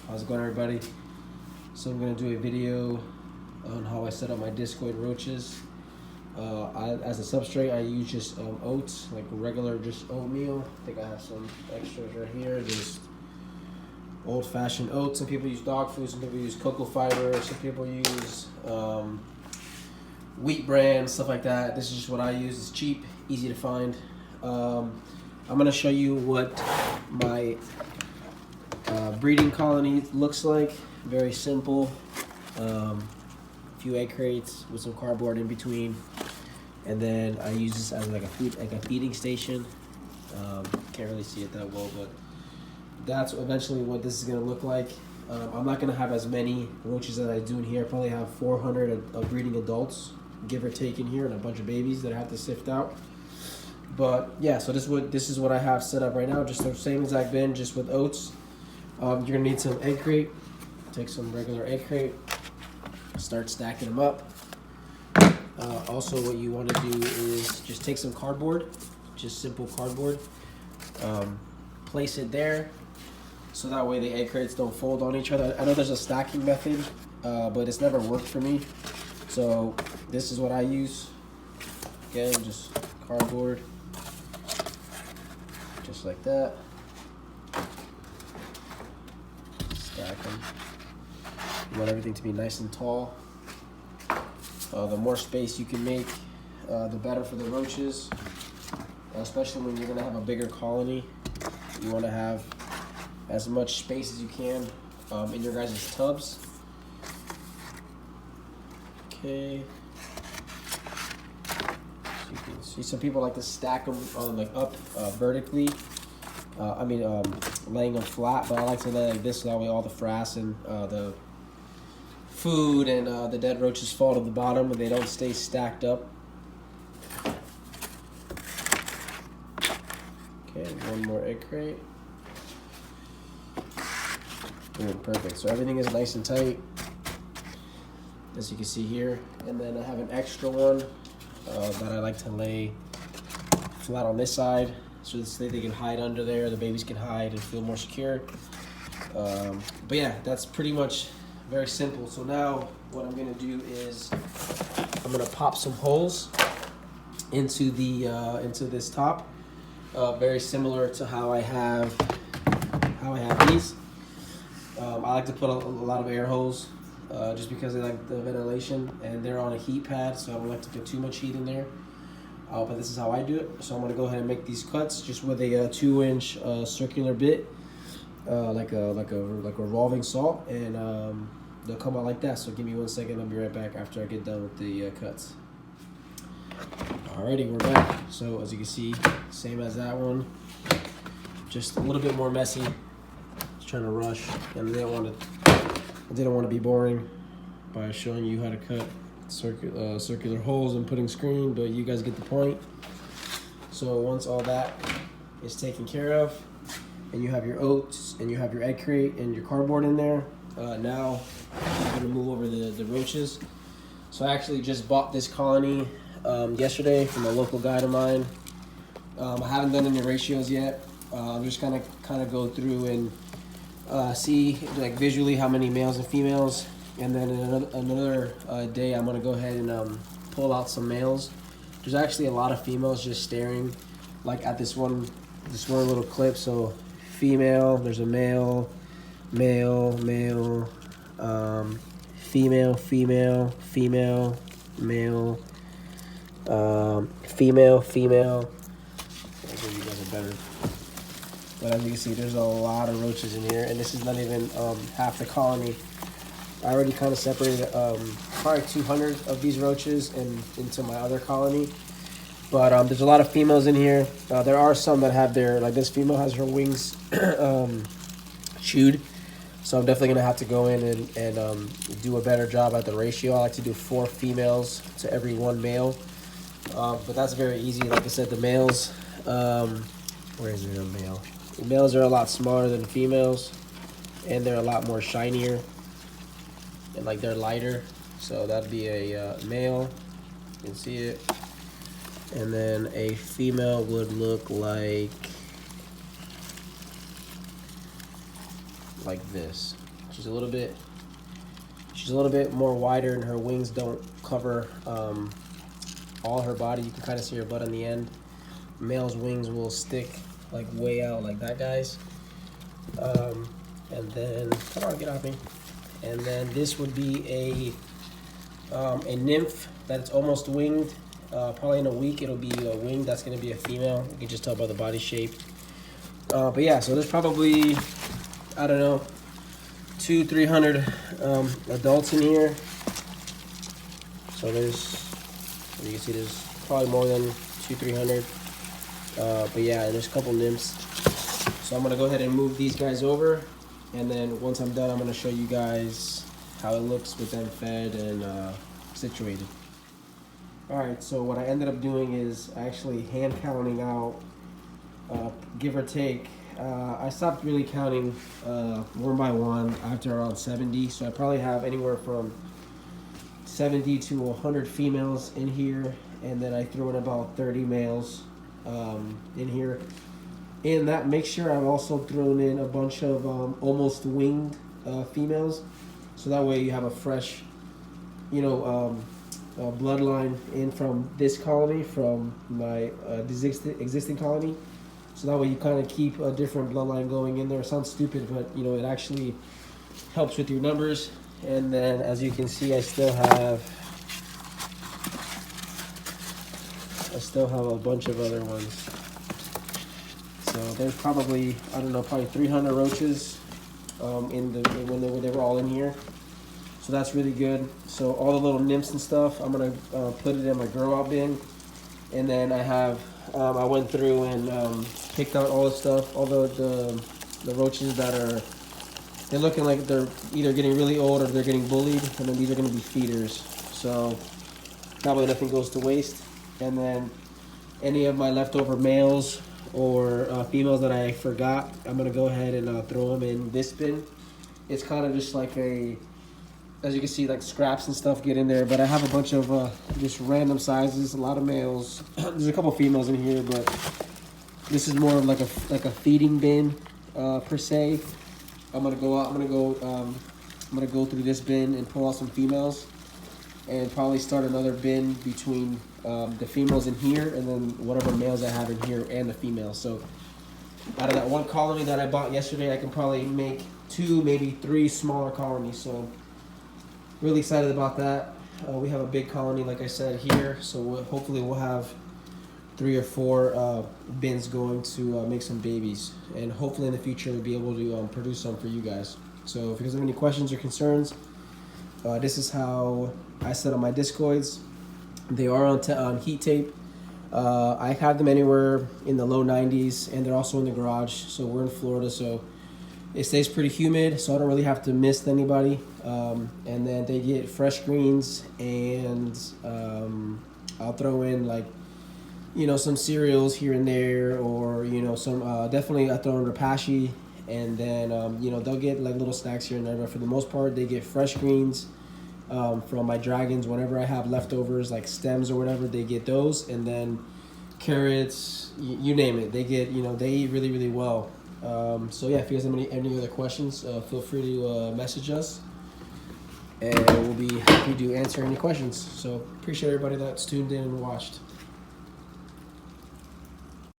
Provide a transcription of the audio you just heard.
How's it going, everybody? So I'm going to do a video on how I set up my Discoid roaches. As a substrate, I use just oats, like regular just oatmeal. I think I have some extras right here, just old-fashioned oats. Some people use dog food, some people use cocoa fiber, some people use wheat bran, stuff like that. This is just what I use. It's cheap, easy to find. I'm going to show you what my breeding colony looks like. Very simple. A few egg crates with some cardboard in between, and then I use this as like a feeding station. Can't really see it that well, but that's eventually what this is going to look like. I'm not going to have as many roaches as I do in here. I probably have 400 of breeding adults, give or take, in here, and a bunch of babies that I have to sift out. But yeah, so this is what I have set up right now. Just the same exact bin, just with oats. You're gonna need some egg crate. Take some regular egg crate. Start stacking them up. Also, what you want to do is just take some cardboard, just simple cardboard. Place it there, so that way the egg crates don't fold on each other. I know there's a stacking method, but it's never worked for me. So this is what I use. Again, just cardboard. Just like that. Stack them. You want everything to be nice and tall. The more space you can make, the better for the roaches. Especially when you're gonna have a bigger colony. You want to have as much space as you can in your guys' tubs. Okay. You can see some people like to stack them like up vertically. Laying them flat, but I like to lay like this so that way all the frass and the food and the dead roaches fall to the bottom and they don't stay stacked up. Okay, one more egg crate. Perfect. So everything is nice and tight, as you can see here. And then I have an extra one that I like to lay flat on this side, so they can hide under there. The babies can hide and feel more secure. But yeah, that's pretty much very simple. So now what I'm gonna do is I'm gonna pop some holes into this top, very similar to how I have these. I like to put a lot of air holes just because I like the ventilation, and they're on a heat pad, so I don't like to put too much heat in there. But this is how I do it. So I'm gonna go ahead and make these cuts just with a 2-inch circular bit, like a revolving saw, and they'll come out like that. So give me 1 second. I'll be right back after I get done with the cuts. Alrighty, we're back. So as you can see, same as that one, just a little bit more messy. Just trying to rush, and I didn't want to be boring by showing you how to cut circular holes and putting screen, but you guys get the point. So once all that is taken care of, and you have your oats and you have your egg crate and your cardboard in there, now I'm gonna move over the roaches. So I actually just bought this colony yesterday from a local guide of mine. I haven't done any ratios yet. I'm just gonna kind of go through and see like visually how many males and females. And then in another day, I'm gonna go ahead and pull out some males. There's actually a lot of females just staring, like at this one little clip. So female, there's a male, male, male, female, female, female, male, female, female. I'll give you guys a better. But as you can see, there's a lot of roaches in here, and this is not even half the colony. I already kind of separated probably 200 of these roaches into my other colony. But there's a lot of females in here. There are some that have like this female has her wings chewed. So I'm definitely going to have to go in and do a better job at the ratio. I like to do 4 females to every 1 male. But that's very easy. Like I said, the males, where is there a male? The males are a lot smaller than the females, and they're a lot more shinier. And like they're lighter, so that'd be a male. You can see it. And then a female would look like this. She's a little bit more wider, and her wings don't cover all her body. You can kind of see her butt on the end. Male's wings will stick like way out like that, guys. And then, come on, get off me. And then this would be a nymph that's almost winged. Probably in a week it'll be a winged. That's gonna be a female. You can just tell by the body shape. But yeah, so there's probably, I don't know, 200-300 adults in here. So there's, as you can see, there's probably more than 200-300. But yeah, there's a couple nymphs. So I'm gonna go ahead and move these guys over, and then once I'm done, I'm gonna show you guys how it looks with them fed and situated. All right, so what I ended up doing is actually hand counting out, give or take. I stopped really counting one by one after around 70, so I probably have anywhere from 70 to 100 females in here, and then I threw in about 30 males in here. In that mixture, I've also thrown in a bunch of almost winged females, so that way you have a fresh, bloodline in from this colony, from my existing colony. So that way you kind of keep a different bloodline going in there. It sounds stupid, but it actually helps with your numbers. And then, as you can see, I still have a bunch of other ones. So there's probably, I don't know, probably 300 roaches when they were all in here. So that's really good. So all the little nymphs and stuff, I'm gonna put it in my grow out bin. And then I went through and picked out all the stuff, all the roaches that they're looking like they're either getting really old or they're getting bullied, and then these are gonna be feeders. So probably nothing goes to waste. And then any of my leftover males or females that I forgot, I'm gonna go ahead and throw them in this bin. It's kind of just like as you can see, like scraps and stuff get in there, but I have a bunch of just random sizes, a lot of males. There's a couple females in here, but this is more of like a feeding bin per se. I'm gonna go through this bin and pull out some females, and probably start another bin between the females in here and then whatever males I have in here and the females. So out of that one colony that I bought yesterday, I can probably make 2, maybe 3 smaller colonies. So really excited about that. We have a big colony, like I said, here. So hopefully we'll have 3 or 4 bins going to make some babies. And hopefully in the future we'll be able to produce some for you guys. So if you guys have any questions or concerns, this is how I set up my discoids. They are on heat tape. I have them anywhere in the low 90s, and they're also in the garage. So we're in Florida, so it stays pretty humid, so I don't really have to mist anybody. And then they get fresh greens, and I'll throw in some cereals here and there, or some definitely I throw in rapashi, and then they'll get like little snacks here and there. But for the most part, they get fresh greens from my dragons. Whenever I have leftovers like stems or whatever, they get those, and then carrots, you name it. They get they eat really, really well. So yeah, if you guys have any other questions, feel free to message us, and we'll be happy to answer any questions. So appreciate everybody that's tuned in and watched.